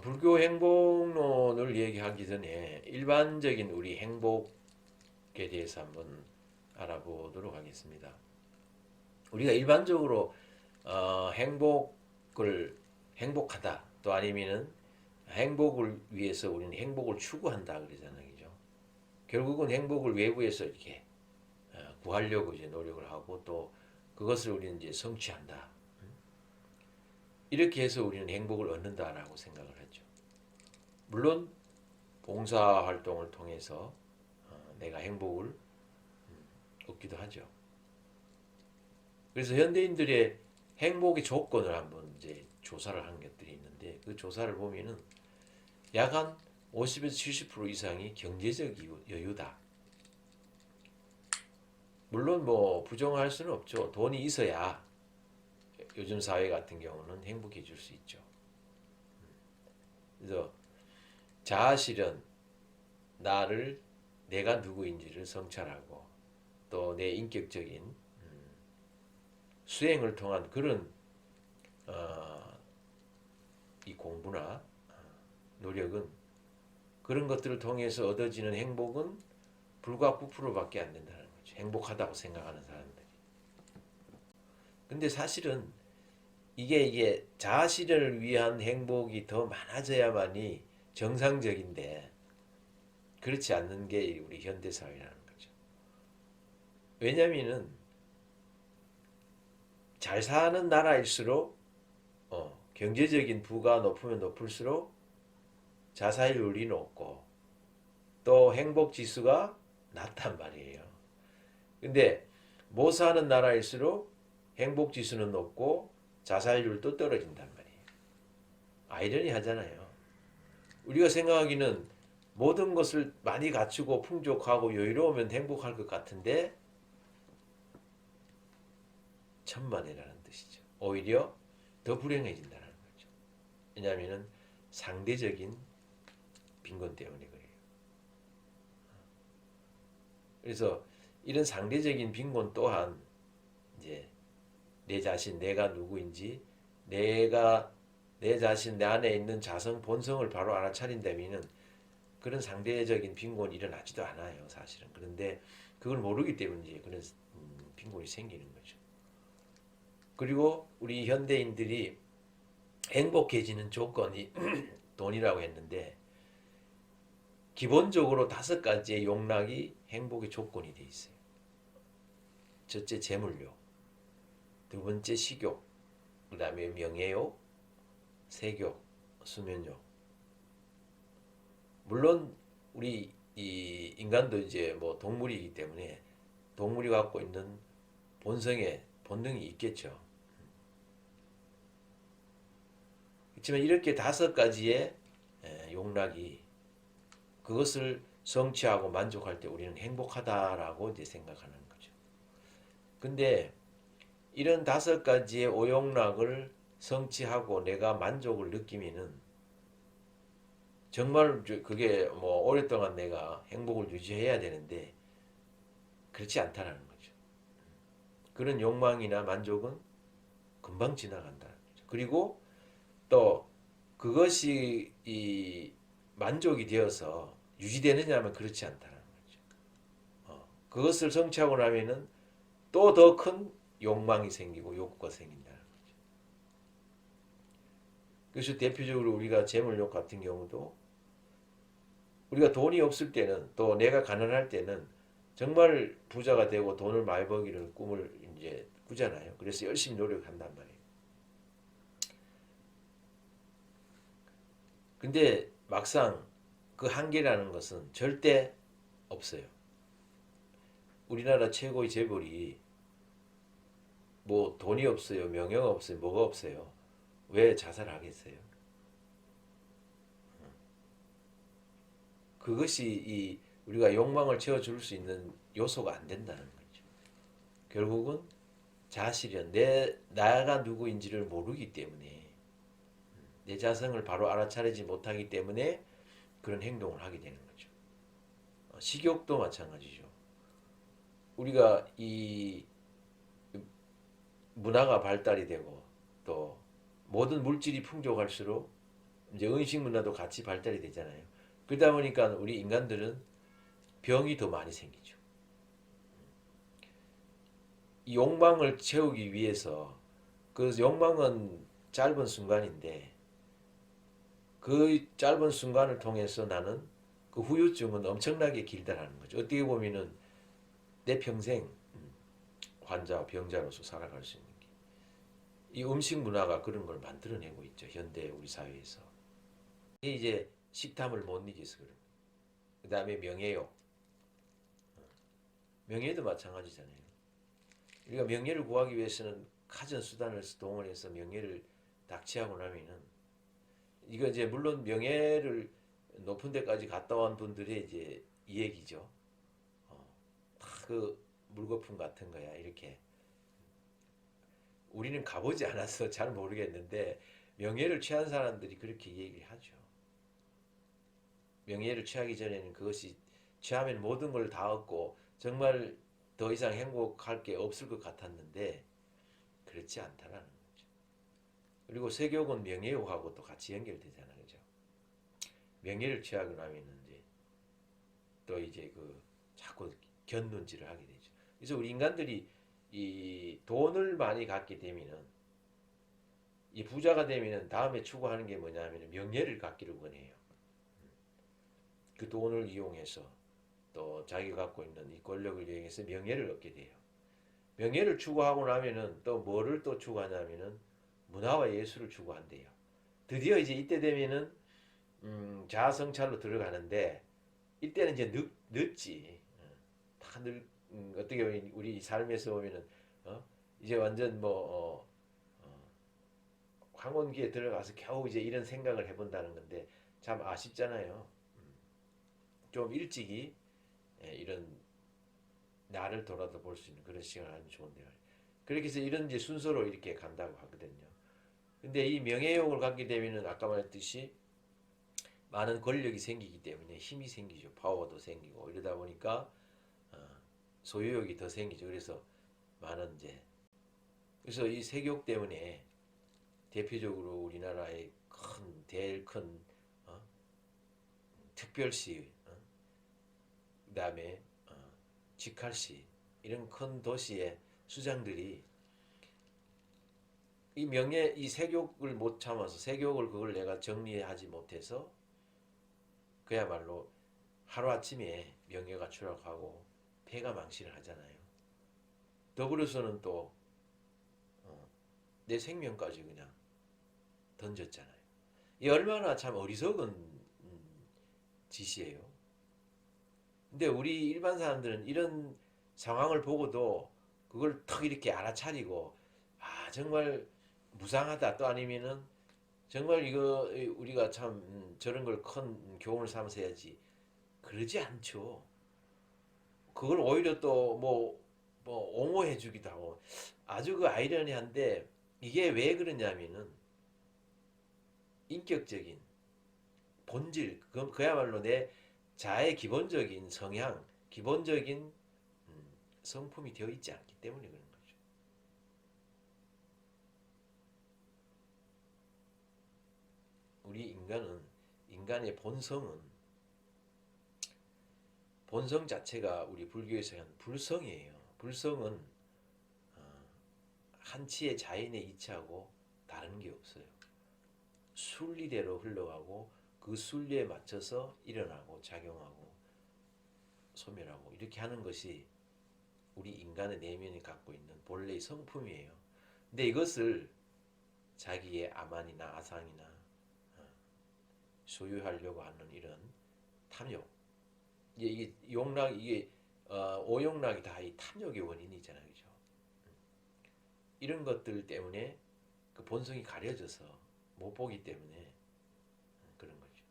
불교 행복론을 얘기하기 전에 일반적인 우리 행복에 대해서 한번 알아보도록 하겠습니다. 우리가 일반적으로 행복을 행복하다 또 아니면은 행복을 위해서 우리는 행복을 추구한다 그러잖아요, 그죠? 결국은 행복을 외부에서 이렇게 구하려고 이제 노력을 하고 또 그것을 우리는 이제 성취한다. 이렇게 해서 우리는 행복을 얻는다라고 생각을 하죠. 물론 봉사 활동을 통해서 내가 행복을 얻기도 하죠. 그래서 현대인들의 행복의 조건을 한번 이제 조사를 한 것들이 있는데 그 조사를 보면은 약 한 50에서 70% 이상이 경제적 여유다. 물론 뭐 부정할 수는 없죠. 돈이 있어야 요즘 사회 같은 경우는 행복해질 수 있죠. 그래서 자아실현, 나를 내가 누구인지를 성찰하고 또 내 인격적인 수행을 통한 그런 이 공부나 노력은 그런 것들을 통해서 얻어지는 행복은 불과 9%밖에 안 된다는 거죠. 행복하다고 생각하는 사람들이. 근데 사실은 이게 자아실현을 위한 행복이 더 많아져야만이 정상적인데 그렇지 않는 게 우리 현대 사회라는 거죠. 왜냐면은 잘 사는 나라일수록 경제적인 부가 높으면 높을수록 자살률이 높고 또 행복 지수가 낮단 말이에요. 근데 못 사는 나라일수록 행복 지수는 높고 자살률도 떨어진단 말이에요. 아이러니하잖아요. 우리가 생각하기는 모든 것을 많이 갖추고 풍족하고 여유로우면 행복할 것 같은데 천만에라는 뜻이죠. 오히려 더 불행해진다는 거죠. 왜냐하면 상대적인 빈곤 때문에 그래요. 그래서 이런 상대적인 빈곤 또한 이제 내 자신, 내가 누구인지, 내가 내 자신, 내 안에 있는 자성, 본성을 바로 알아차린다면은 그런 상대적인 빈곤이 일어나지도 않아요, 사실은. 그런데 그걸 모르기 때문에 그런 빈곤이 생기는 거죠. 그리고 우리 현대인들이 행복해지는 조건이 돈이라고 했는데 기본적으로 5가지의 용락이 행복의 조건이 돼 있어요. 첫째 재물욕, 두 번째 식욕, 그 다음에 명예욕, 색욕, 수면욕. 물론 우리 이 인간도 이제 뭐 동물이기 때문에 동물이 갖고 있는 본성의 본능이 있겠죠. 그렇지만 이렇게 5가지의 용락이 그것을 성취하고 만족할 때 우리는 행복하다라고 이제 생각하는 거죠. 근데 이런 5가지의 오용락을 성취하고 내가 만족을 느끼면은 정말 그게 뭐 오랫동안 내가 행복을 유지해야 되는데 그렇지 않다는 거죠. 그런 욕망이나 만족은 금방 지나간다는 거죠. 그리고 또 그것이 이 만족이 되어서 유지되느냐면 그렇지 않다는 거죠. 그것을 성취하고 나면은 또 더 큰 욕망이 생기고 욕구가 생긴다는 거죠. 그래서 대표적으로 우리가 재물욕 같은 경우도 우리가 돈이 없을 때는 또 내가 가난할 때는 정말 부자가 되고 돈을 많이 벌기를 꿈을 이제 꾸잖아요. 그래서 열심히 노력한단 말이에요. 근데 막상 그 한계라는 것은 절대 없어요. 우리나라 최고의 재벌이 뭐 돈이 없어요, 명예가 없어요, 뭐가 없어요. 왜 자살하겠어요? 그것이 이 우리가 욕망을 채워줄 수 있는 요소가 안 된다는 거죠. 결국은 자아실현, 나가 누구인지를 모르기 때문에 내 자성을 바로 알아차리지 못하기 때문에 그런 행동을 하게 되는 거죠. 식욕도 마찬가지죠. 우리가 이 문화가 발달이 되고 또 모든 물질이 풍족할수록 이제 의식 문화도 같이 발달이 되잖아요. 그러다 보니까 우리 인간들은 병이 더 많이 생기죠. 이 욕망을 채우기 위해서 그 욕망은 짧은 순간인데 그 짧은 순간을 통해서 나는 그 후유증은 엄청나게 길다라는 거죠. 어떻게 보면은 내 평생 환자, 병자로서 살아갈 수 있는 게. 이 음식 문화가 그런 걸 만들어내고 있죠. 현대 우리 사회에서. 이게 이제 식탐을 못 이겨서 그런 거예요. 그 다음에 명예욕. 명예도 마찬가지잖아요. 우리가 명예를 구하기 위해서는 가진 수단을 동원해서 명예를 닥치하고 나면은 이거 이제 물론 명예를 높은 데까지 갔다 온 분들의 이제 이 얘기죠. 다그 물거품 같은 거야 이렇게. 우리는 가보지 않아서 잘 모르겠는데 명예를 취한 사람들이 그렇게 얘기를 하죠. 명예를 취하기 전에는 그것이 취하면 모든 걸 다 얻고 정말 더 이상 행복할 게 없을 것 같았는데 그렇지 않다라는 거죠. 그리고 세교는 명예욕하고 또 같이 연결되잖아요, 그죠? 명예를 취하고 나면 이제 또 이제 그 자꾸 견눈질을 하게 되죠. 그래서 우리 인간들이 이 돈을 많이 갖게 되면은 이 부자가 되면은 다음에 추구하는 게 뭐냐면 명예를 갖기를 원해요. 그 돈을 이용해서 또 자기가 갖고 있는 이 권력을 이용해서 명예를 얻게 돼요. 명예를 추구하고 나면은 또 뭐를 또 추구하냐면은 문화와 예술을 추구한대요. 드디어 이제 이때 되면은 자아성찰로 들어가는데 이때는 이제 늦지. 다 어떻게 보면 우리 삶에서 보면은 이제 완전 뭐 황혼기에 들어가서 겨우 이제 이런 생각을 해본다는 건데 참 아쉽잖아요. 좀 일찍이 이런 나를 돌아다 볼 수 있는 그런 시간을 하면 좋은데요. 그렇게 해서 이런 이제 순서로 이렇게 간다고 하거든요. 근데 이 명예욕을 갖게 되면은 아까 말했듯이 많은 권력이 생기기 때문에 힘이 생기죠. 파워도 생기고 이러다 보니까 소유욕이 더 생기죠. 그래서 많은 이제 그래서 이 세교육 때문에 대표적으로 우리나라의 제일 큰 특별시, 그다음에 직할시 이런 큰 도시의 수장들이 이 명예 이 세교육을 못 참아서 세교육을 그걸 내가 정리하지 못해서 그야말로 하루아침에 명예가 추락하고 폐가 망신을 하잖아요. 더불어서는 또 내 생명까지 그냥 던졌잖아요. 이 얼마나 참 어리석은 짓이에요. 근데 우리 일반 사람들은 이런 상황을 보고도 그걸 턱 이렇게 알아차리고 정말 무상하다 또 아니면은 정말 이거 우리가 참 저런 걸 큰 교훈을 삼아서 해야지 그러지 않죠. 그걸 오히려 또 뭐 옹호해 주기도 하고 아주 그 아이러니한데 이게 왜 그러냐면은 인격적인 본질 그야말로 내 자의 기본적인 성향 기본적인 성품이 되어 있지 않기 때문에 그런 거죠. 우리 인간의 본성 자체가 우리 불교에서 한 불성이에요. 불성은 한치의 자연의 이치하고 다른 게 없어요. 순리대로 흘러가고 그 순리에 맞춰서 일어나고 작용하고 소멸하고 이렇게 하는 것이 우리 인간의 내면이 갖고 있는 본래의 성품이에요. 근데 이것을 자기의 아만이나 아상이나 소유하려고 하는 이런 탐욕, 이게 용락 이게 오용락이 다 이 탐욕의 원인이잖아요, 그죠? 이런 것들 때문에 그 본성이 가려져서 못 보기 때문에 그런 거죠.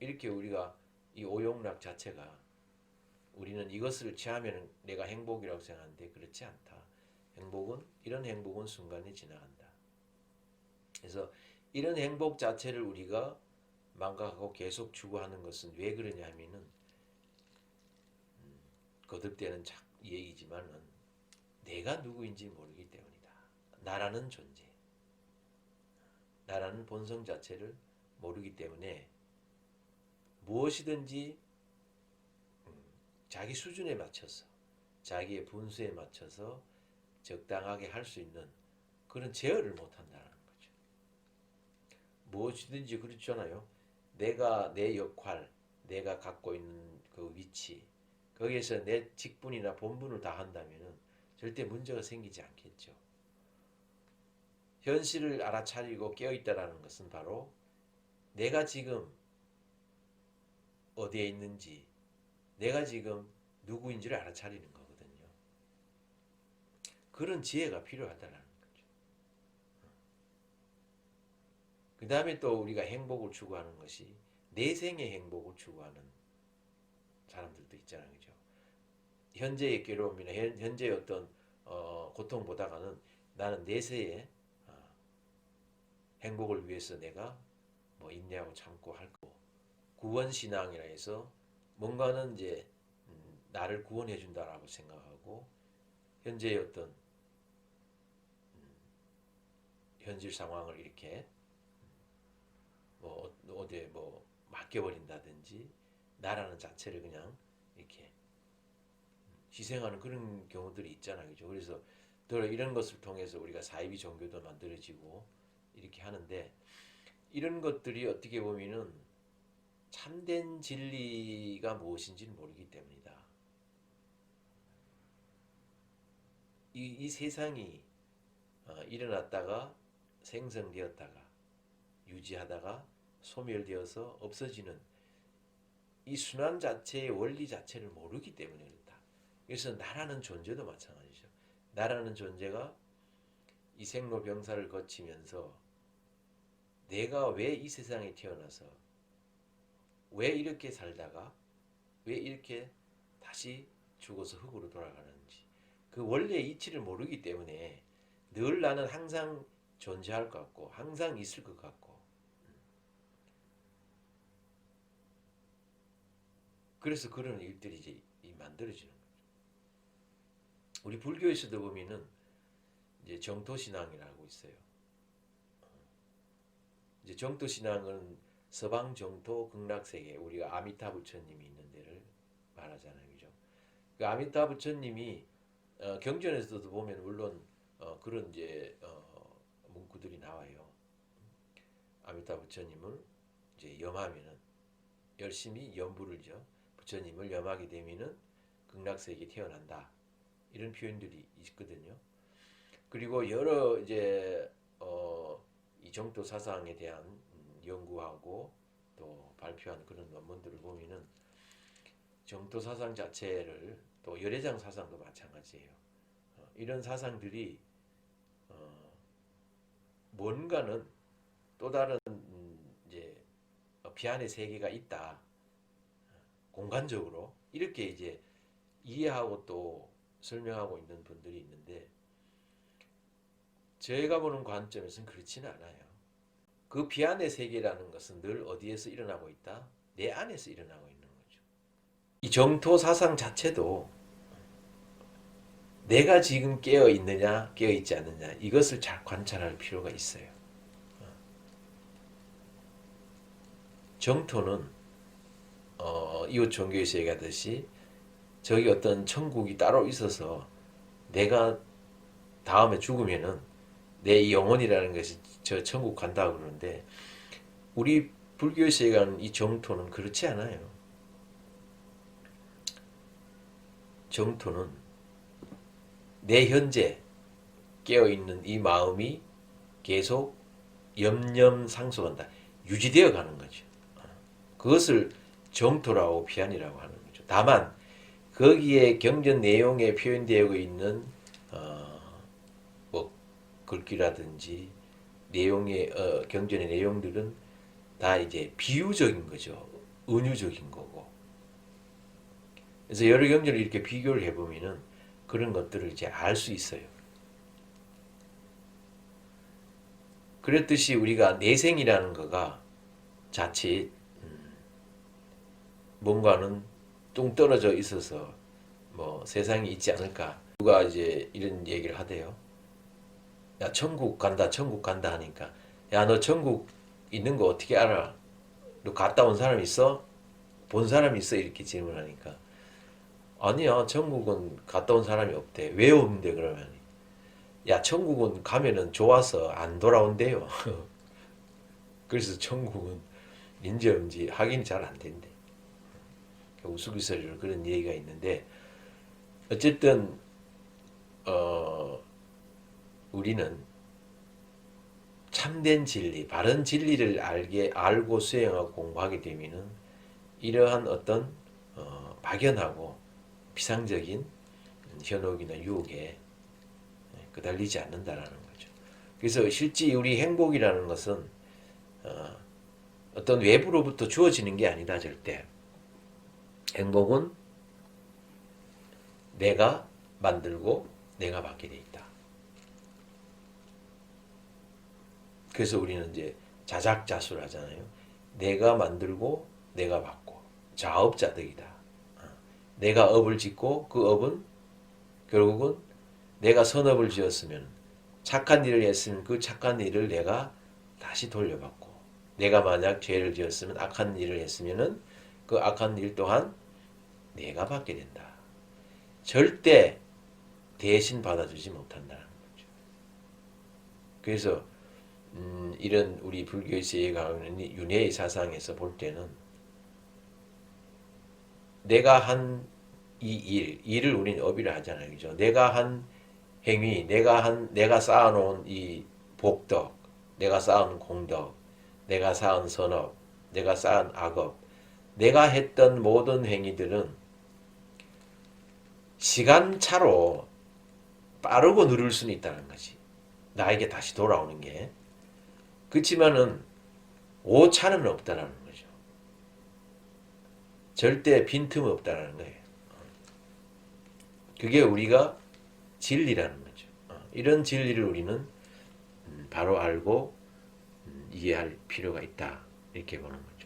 이렇게 우리가 이 오용락 자체가 우리는 이것을 취하면 내가 행복이라고 생각하는데 그렇지 않다. 이런 행복은 순간에 지나간다. 그래서 이런 행복 자체를 우리가 망각하고 계속 추구하는 것은 왜 그러냐 하면은 거듭되는 얘기지만은 내가 누구인지 모르기 때문이다. 나라는 존재. 나라는 본성 자체를 모르기 때문에 무엇이든지 자기 수준에 맞춰서 자기의 분수에 맞춰서 적당하게 할 수 있는 그런 제어를 못한다는 거죠. 무엇이든지 그렇잖아요. 내가 내 역할, 내가 갖고 있는 그 위치, 거기에서 내 직분이나 본분을 다 한다면 절대 문제가 생기지 않겠죠. 현실을 알아차리고 깨어있다라는 것은 바로 내가 지금 어디에 있는지, 내가 지금 누구인지를 알아차리는 거거든요. 그런 지혜가 필요하다는 거죠. 그 다음에 또 우리가 행복을 추구하는 것이 내생의 행복을 추구하는 사람들도 있잖아요. 그죠? 현재의 괴로움이나 현재의 어떤 고통보다는 나는 내세의 행복을 위해서 내가 뭐 인내하고 참고 할 거고, 구원신앙이라 해서 뭔가는 이제 나를 구원해 준다라고 생각하고 현재의 어떤 현실 상황을 이렇게 뭐 어디에 뭐 맡겨버린다든지 나라는 자체를 그냥 이렇게 희생하는 그런 경우들이 있잖아요. 그죠? 그래서 이런 것을 통해서 우리가 사이비 종교도 만들어지고 이렇게 하는데, 이런 것들이 어떻게 보면은 참된 진리가 무엇인지는 모르기 때문이다. 이 세상이 일어났다가 생성되었다가 유지하다가 소멸되어서 없어지는 이 순환 자체의 원리 자체를 모르기 때문에 그렇다. 그래서 나라는 존재도 마찬가지죠. 나라는 존재가 이 생로병사를 거치면서 내가 왜 이 세상에 태어나서 왜 이렇게 살다가 왜 이렇게 다시 죽어서 흙으로 돌아가는지 그 원리의 이치를 모르기 때문에 늘 나는 항상 존재할 것 같고 항상 있을 것 같고, 그래서 그런 일들이 이제 만들어지는 거죠. 우리 불교에서도 보면은 이제 정토신앙이라고 있어요. 이제 정토신앙은 서방 정토 극락세계, 우리가 아미타 부처님이 있는 데를 말하잖아요. 그죠? 그 아미타 부처님이 경전에서도 보면 물론 그런 이제 문구들이 나와요. 아미타 부처님을 이제 염하면은 열심히 염불을죠. 부처님을 염하게 되면은 극락세계에 태어난다. 이런 표현들이 있거든요. 그리고 여러 이제 이 정토 사상에 대한 연구하고 또 발표한 그런 논문들을 보면은 정토 사상 자체를, 또 열애장 사상도 마찬가지예요. 이런 사상들이 뭔가는 또 다른 이제 비안의 세계가 있다. 공간적으로 이렇게 이제 이해하고 또 설명하고 있는 분들이 있는데, 제가 보는 관점에서는 그렇지는 않아요. 그 비안의 세계라는 것은 늘 어디에서 일어나고 있다? 내 안에서 일어나고 있는 거죠. 이 정토 사상 자체도 내가 지금 깨어 있느냐, 깨어 있지 않느냐, 이것을 잘 관찰할 필요가 있어요. 정토는 이웃 종교에서 얘기하듯이 저기 어떤 천국이 따로 있어서 내가 다음에 죽으면은 내 영혼이라는 것이 저 천국 간다고 그러는데, 우리 불교에서 얘기하는 이 정토는 그렇지 않아요. 정토는 내 현재 깨어있는 이 마음이 계속 염염상속한다. 유지되어 가는 거죠. 그것을 정토라고 비안이라고 하는 거죠. 다만 거기에 경전 내용에 표현되어 있는 뭐 글귀라든지 내용의 경전의 내용들은 다 이제 비유적인 거죠. 은유적인 거고. 그래서 여러 경전을 이렇게 비교를 해보면은 그런 것들을 이제 알 수 있어요. 그랬듯이 우리가 내생이라는 거가 자칫 뭔가는 뚱 떨어져 있어서 뭐 세상에 있지 않을까. 누가 이제 이런 얘기를 하대요. 야, 천국 간다, 천국 간다 하니까 야, 너 천국 있는 거 어떻게 알아? 너 갔다 온 사람 있어? 본 사람 있어? 이렇게 질문하니까 아니야, 천국은 갔다 온 사람이 없대. 왜 없는데 그러면? 야, 천국은 가면은 좋아서 안 돌아온대요. 그래서 천국은 인지 없는지 확인이 잘 안 된대. 우스갯소리로 그런 얘기가 있는데 어쨌든 우리는 참된 진리, 바른 진리를 알고 수행하고 공부하게 되면은 이러한 어떤 막연하고 피상적인 현혹이나 유혹에 끄달리지 않는다라는 거죠. 그래서 실제 우리 행복이라는 것은 어떤 외부로부터 주어지는 게 아니다 절대. 행복은 내가 만들고 내가 받게 돼 있다. 그래서 우리는 이제 자작자수를 하잖아요. 내가 만들고 내가 받고 자업자득이다. 내가 업을 짓고 그 업은 결국은 내가 선업을 지었으면 착한 일을 했으면 그 착한 일을 내가 다시 돌려받고 내가 만약 죄를 지었으면 악한 일을 했으면은 그 악한 일 또한 내가 받게 된다. 절대 대신 받아주지 못한다는 거죠. 그래서 이런 우리 불교에서 얘기하는 윤회의 사상에서 볼 때는 내가 한 이 일을 우리는 업이라 하잖아요. 그죠? 내가 한 행위, 내가 쌓아놓은 이 복덕, 내가 쌓은 공덕, 내가 쌓은 선업, 내가 쌓은 악업, 내가 했던 모든 행위들은 시간차로 빠르고 느릴 수는 있다는 거지. 나에게 다시 돌아오는 게. 그렇지만은 오차는 없다라는 거죠. 절대 빈틈 없다라는 거예요. 그게 우리가 진리라는 거죠. 이런 진리를 우리는 바로 알고 이해할 필요가 있다. 이렇게 보는 거죠.